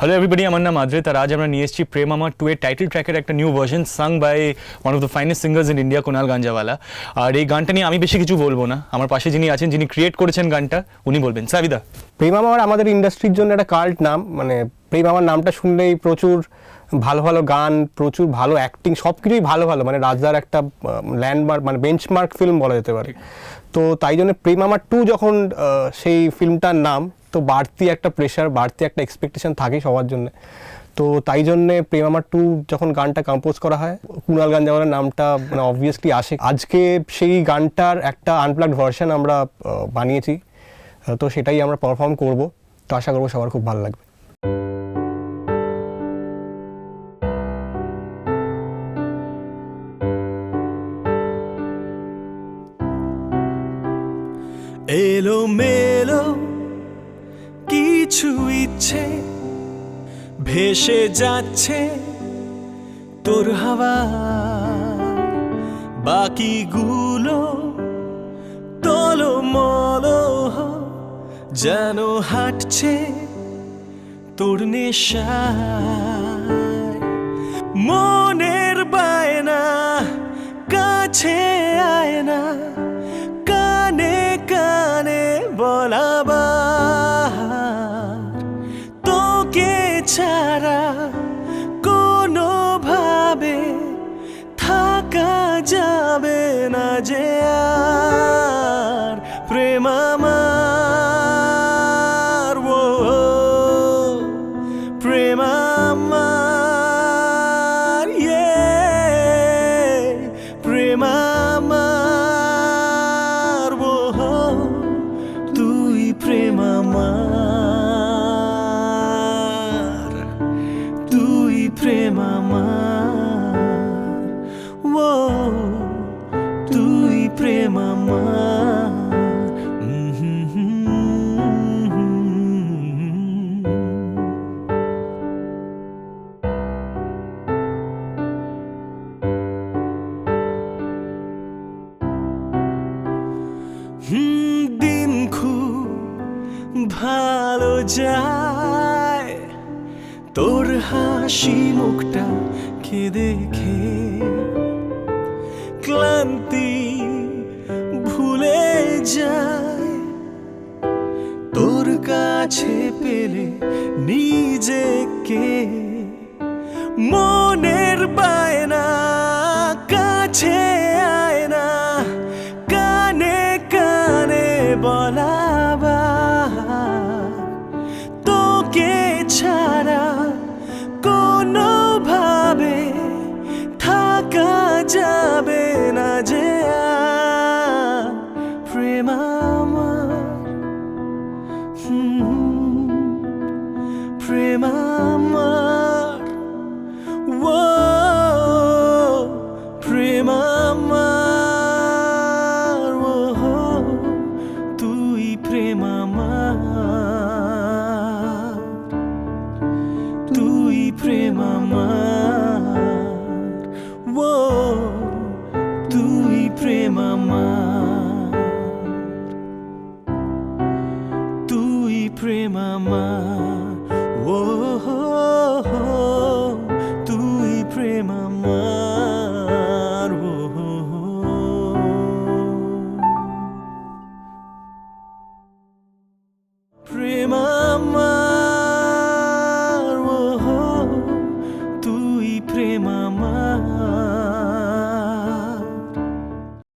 Hello everybody, আমার নাম আদ্রিত আর আজ আমরা নিয়ে এসেছি প্রেম আমার 2 এর টাইটেল ট্র্যাকের একটা new version sung by one of the finest singers in India, Kunal Ganjawala. আর এই গানটা নিয়ে আমি বেশি কিছু বলবো না, আমার পাশে যিনি আছেন, যিনি ক্রিয়েট করেছেন গানটা, উনি বলবেন। সাবিদা। প্রেম আমার আমাদের ইন্ডাস্ট্রির জন্য একটা কাল্ট নাম, মানে প্রেম আমার নামটা শুনলেই প্রচুর ভালো ভালো গান, প্রচুর ভালো অ্যাক্টিং, সব কিছুই ভালো ভালো, মানে রাজদার একটা ল্যান্ডমার্ক, মানে বেঞ্চমার্ক ফিল্ম বলা যেতে পারে। তো তাই জন্য প্রেম আমার 2 যখন সেই ফিল্মটার নাম, তো বাড়তি একটা প্রেশার, বাড়তি একটা এক্সপেকটেশন থাকে সবার জন্য। তো তাই জন্যে প্রেম আমার 2 যখন গানটা কম্পোজ করা হয়, কুনাল গাঞ্জাওয়ালার নামটা মানে অবভিয়াসলি আসে। আজকে সেই গানটার একটা আনপ্লাগড ভার্সন আমরা বানিয়েছি, তো সেটাই আমরা পারফর্ম করব। তো আশা করবো সবার খুব ভালো লাগবে। এলো মেলো কিছু ইচ্ছে ভেসে যাচ্ছে তোর হাওয়া, বাকিগুলো টলমলো যেন হাঁটছে তোর নেশায়। মনের বায়না কাছে আয় না, কানে কানে বলাবার তোকে ছাড়া কোনোভাবে থাকা যাবে না যে আর। প্রেম আমার, ও প্রেম আমার, প্রেম আমার, তুই প্রেম আমার, তুই প্রেম আমার, ও তুই প্রেম আমার। দিন খুব ভালো যায় তোর হাসি মুখটা কে দেখে, ক্লান্তি ভুলে যায় তোর কাছে পেলে নিজেকে। মনের বায়না কাছে আয় না, কানে কানে বলাবার তোকে ছাড়া কোনোভাবে থাকা যাবে না যে আর। প্রেম আমার, প্রেম আমার, ও প্রেম আমার, ও তুই প্রেম আমার, তুই প্রেম আমার, ও তুই প্রেম আমার, তুই প্রেম আমার, ও